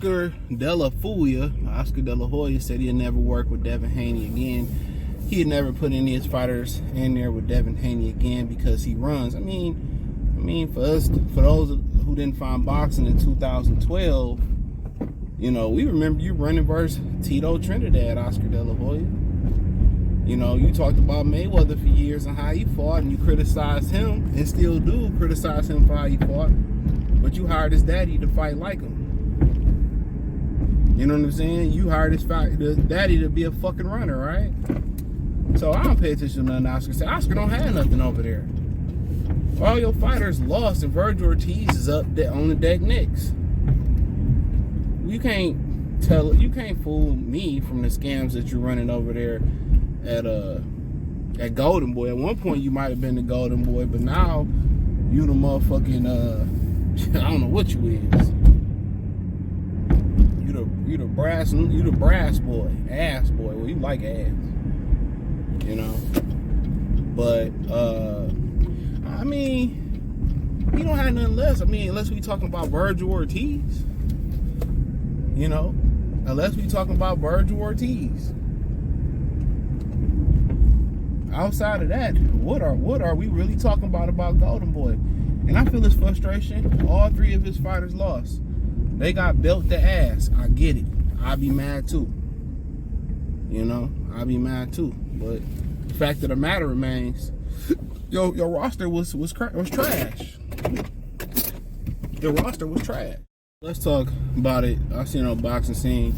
Oscar De La Hoya said he'd never work with Devin Haney again. He'd never put any of his fighters in there with Devin Haney again because he runs. I mean, for those who didn't find boxing in 2012, you know, we remember you running versus Tito Trinidad, Oscar De La Hoya. You know, you talked about Mayweather for years and how he fought, and you criticized him, and still do criticize him for how he fought. But you hired his daddy to fight like him. You know what I'm saying? You hired his daddy to be a fucking runner, right? So I don't pay attention to nothing Oscar said. Oscar don't have nothing over there. All your fighters lost, and Virgil Ortiz is up on the deck next. You can't fool me from the scams that you're running over there at Golden Boy. At one point you might have been the Golden Boy, but now you the motherfucking I don't know what you is. You the brass boy, ass boy. Well, you like ass, you know. But I mean, you don't have nothing less. I mean, unless we talking about Virgil Ortiz, you know. Unless we talking about Virgil Ortiz. Outside of that, what are we really talking about Golden Boy? And I feel his frustration. All three of his fighters lost. They got belt the ass. I get it. I'd be mad too. You know, I'd be mad too. But the fact of the matter remains, your roster was trash. Your roster was trash. Let's talk about it. I seen on boxing scene.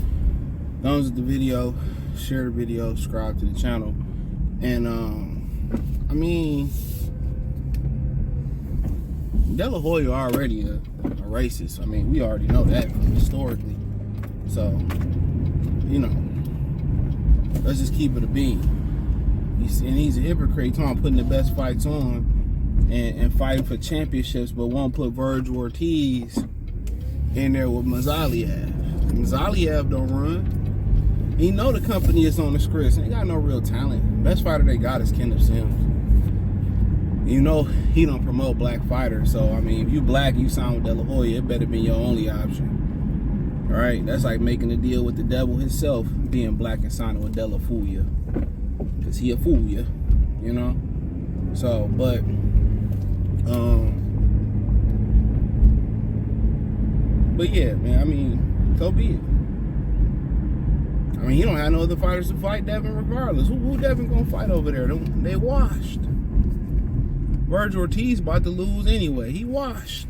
Thumbs up the video, share the video, subscribe to the channel. And I mean, De La Hoya already a racist. I mean, we already know that historically. So, you know, let's just keep it a bean. He's a hypocrite. Talking about putting the best fights on and fighting for championships, but won't put Virgil Ortiz in there with Mazaliev. Mazaliev don't run. He know the company is on the script. Ain't got no real talent. Best fighter they got is Kenneth Sims. You know he don't promote black fighters. So I mean, if you black, you sign with De La Hoya, it better be your only option. All right, that's like making a deal with the devil himself, being black and signing with De La Hoya, cause he a fool you, you know. So, but yeah, man. I mean, so be it. I mean, he don't have no other fighters to fight Devin regardless. Who Devin gonna fight over there? They washed. Virgil Ortiz about to lose anyway. He washed.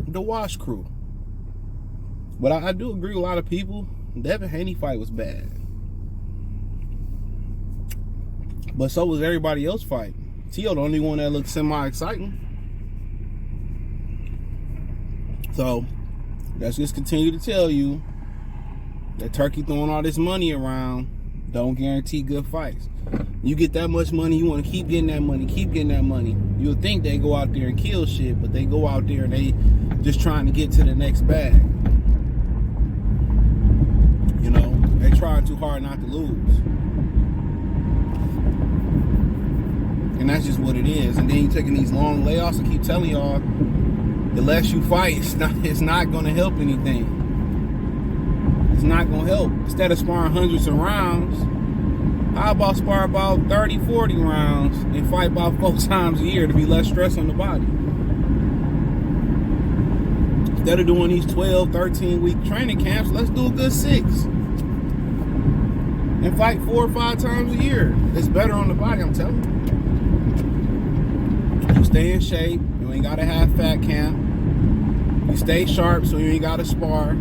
The wash crew. But I do agree with a lot of people. Devin Haney fight was bad. But so was everybody else fight. Tio the only one that looked semi-exciting. So let's just continue to tell you that Turkey throwing all this money around don't guarantee good fights. You get that much money, you want to keep getting that money, keep getting that money. You'll think they go out there and kill shit, but they go out there and they just trying to get to the next bag. You know, they trying too hard not to lose. And that's just what it is. And then you taking these long layoffs and keep telling y'all, the less you fight, it's not going to help anything. It's not going to help. Instead of sparring hundreds of rounds, how about spar about 30, 40 rounds and fight about 4 times a year to be less stress on the body? Instead of doing these 12, 13-week training camps, let's do a good 6. And fight 4 or 5 times a year. It's better on the body, I'm telling you. You stay in shape. You ain't got to have fat camp. You stay sharp so you ain't got to spar.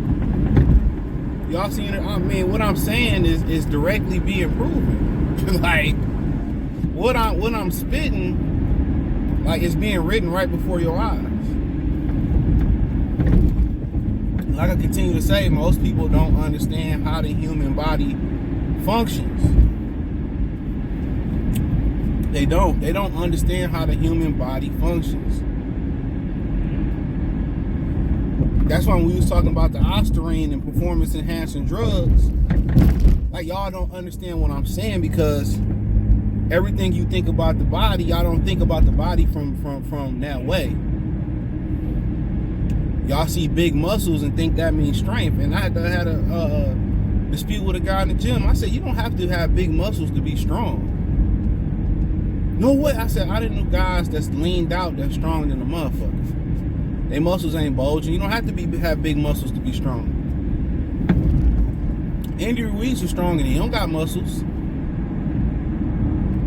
Y'all seen it? I mean, what I'm saying is directly being proven. Like, what I'm spitting, like, it's being written right before your eyes. Like I continue to say, most people don't understand how the human body functions. They don't understand how the human body functions. That's why when we was talking about the Ostarine and performance enhancing drugs, like, y'all don't understand what I'm saying, because everything you think about the body, y'all don't think about the body from that way. Y'all see big muscles and think that means strength. And I had a dispute with a guy in the gym. I said, you don't have to have big muscles to be strong. No way. I said, I didn't know guys that's leaned out that's stronger than a motherfucker. Their muscles ain't bulging. You don't have to have big muscles to be strong. Andy Ruiz is strong and he don't got muscles.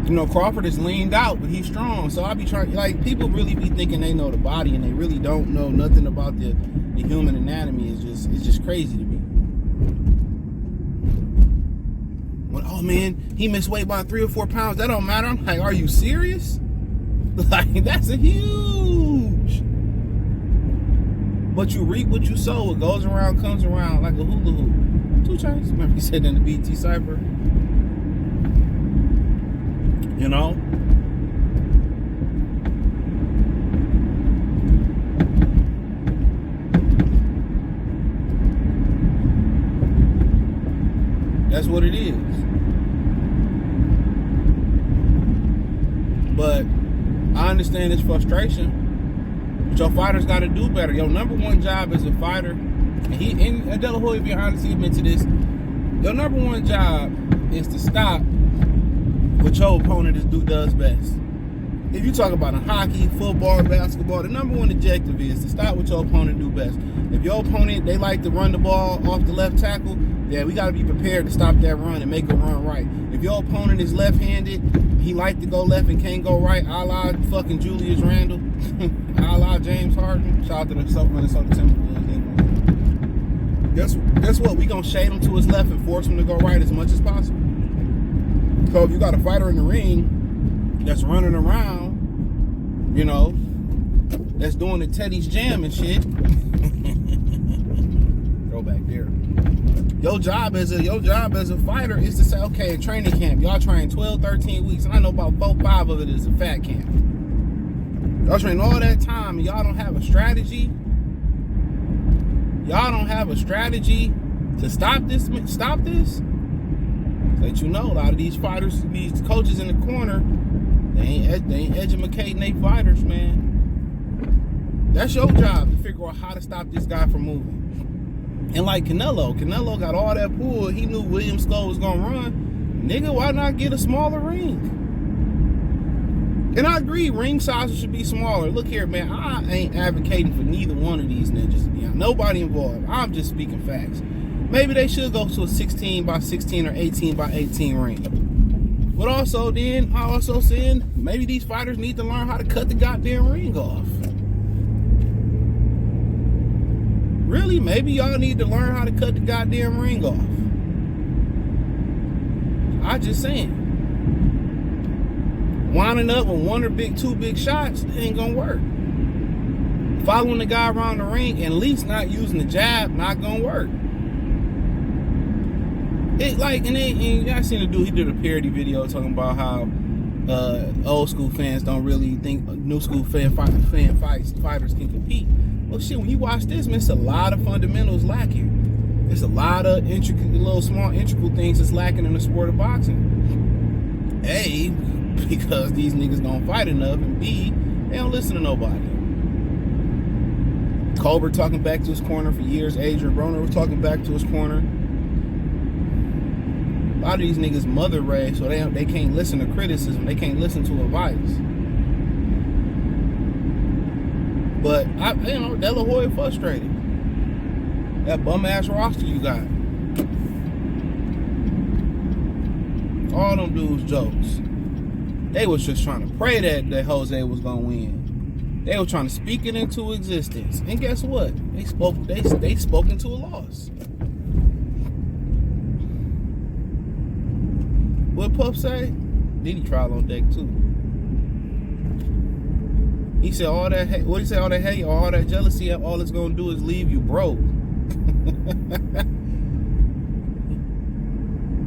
You know, Crawford is leaned out, but he's strong. So I be trying, like, people really be thinking they know the body and they really don't know nothing about the human anatomy. It's just crazy to me. When, oh man, he missed weight by 3 or 4 pounds. That don't matter. I'm like, are you serious? Like, that's a huge. But you reap what you sow. What goes around comes around, like a hula hoop. 2 Chainz. Remember he said in the BT Cypher. You know? That's what it is. But I understand this frustration. But your fighters got to do better. Your number one job as a fighter, and De La Hoya, be honest, he admits to this. Your number one job is to stop what your opponent does best. If you talk about hockey, football, basketball, the number one objective is to stop what your opponent do best. If your opponent, they like to run the ball off the left tackle, yeah, we got to be prepared to stop that run and make it run right. If your opponent is left-handed, he like to go left and can't go right, a la fucking Julius Randle, a la James Harden. Shout out to the Minnesota Timberwolves. Guess what? We gonna shade him to his left and force him to go right as much as possible. So if you got a fighter in the ring that's running around, you know, that's doing the Teddy's Jam and shit, go back there. Your job as a fighter is to say, okay, at training camp, y'all train 12, 13 weeks, and I know about 4, 5 of it is a fat camp. Y'all train all that time and y'all don't have a strategy. Y'all don't have a strategy to stop this. Let you know, a lot of these fighters, these coaches in the corner, they ain't educating their fighters, man. That's your job to figure out how to stop this guy from moving. And like Canelo got all that pull. He knew William Skull was gonna run. Nigga, why not get a smaller ring? And I agree, ring sizes should be smaller. Look here, man, I ain't advocating for neither one of these ninjas, to be honest. Nobody involved. I'm just speaking facts. Maybe they should go to a 16 by 16 or 18 by 18 ring. But also then, I also saying, maybe these fighters need to learn how to cut the goddamn ring off. Really, maybe y'all need to learn how to cut the goddamn ring off. I just saying. Winding up with 1 or 2 big shots, it ain't gonna work. Following the guy around the ring and at least not using the jab, not gonna work. And I seen a dude, he did a parody video talking about how old school fans don't really think new school fighters can compete. Well, shit, when you watch this, man, it's a lot of fundamentals lacking. There's a lot of small integral things that's lacking in the sport of boxing. A, because these niggas don't fight enough, and B, they don't listen to nobody. Colbert talking back to his corner for years. Adrian Broner was talking back to his corner. A lot of these niggas mother raised, so they can't listen to criticism. They can't listen to advice. But De La Hoya frustrated. That bum ass roster you got. All them dudes jokes. They was just trying to pray that Jose was gonna win. They were trying to speak it into existence. And guess what? They spoke into a loss. What Puff say? Diddy trial on deck too. He said all that hate, what he say, all that hate, all that jealousy, all it's gonna do is leave you broke.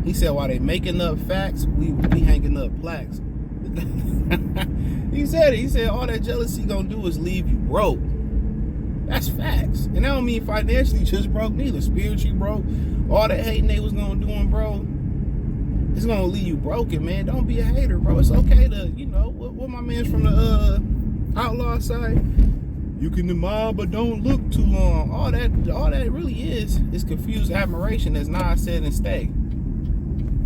He said while they making up facts, we hanging up plaques. He said all that jealousy gonna do is leave you broke. That's facts. And that don't mean financially just broke neither. Spiritually broke. All that hating they was gonna do, bro, it's gonna leave you broken, man. Don't be a hater, bro. It's okay to, what my man's from the outlaw side. You can admire, but don't look too long. All that really is confused admiration, as Nas said in Stay.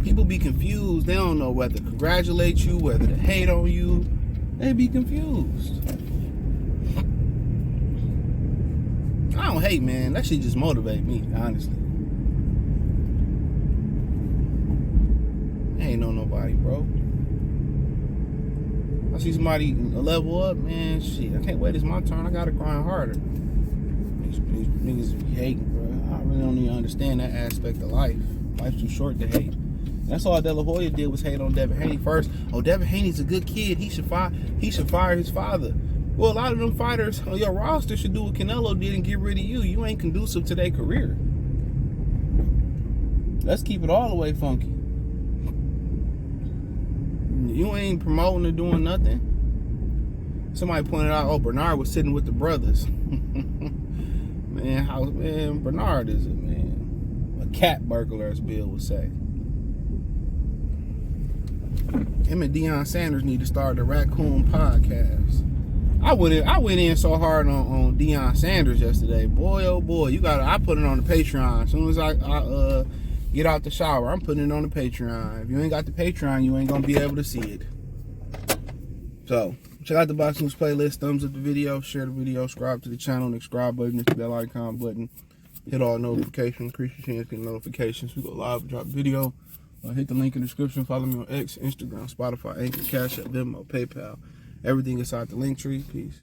People be confused. They don't know whether to congratulate you, whether to hate on you. They be confused. I don't hate, man. That shit just motivate me, honestly. I ain't know nobody, bro. I see somebody level up, man. Shit, I can't wait. It's my turn. I gotta grind harder. These niggas be hating, bro. I really don't even understand that aspect of life. Life's too short to hate. That's all De La Hoya did was hate on Devin Haney first. Oh, Devin Haney's a good kid. He should fire his father. Well, a lot of them fighters on your roster should do what Canelo did and get rid of you. You ain't conducive to their career. Let's keep it all the way funky. You ain't promoting or doing nothing. Somebody pointed out, oh, Bernard was sitting with the brothers. Man, Bernard is a cat burglar, as Bill would say. Him and Deion Sanders need to start the Raccoon podcast. I went in so hard on Deion Sanders yesterday. Boy, oh boy, I put it on the Patreon. As soon as I get out the shower, I'm putting it on the Patreon. If you ain't got the Patreon, you ain't gonna be able to see it. So, check out the Box News playlist. Thumbs up the video, share the video, subscribe to the channel. The subscribe button, hit the bell icon button. Hit all notifications, increase your chance of getting notifications. We go live, drop video. Hit the link in the description. Follow me on X, Instagram, Spotify, Anchor, Cash App, Venmo, PayPal. Everything inside the link tree. Peace.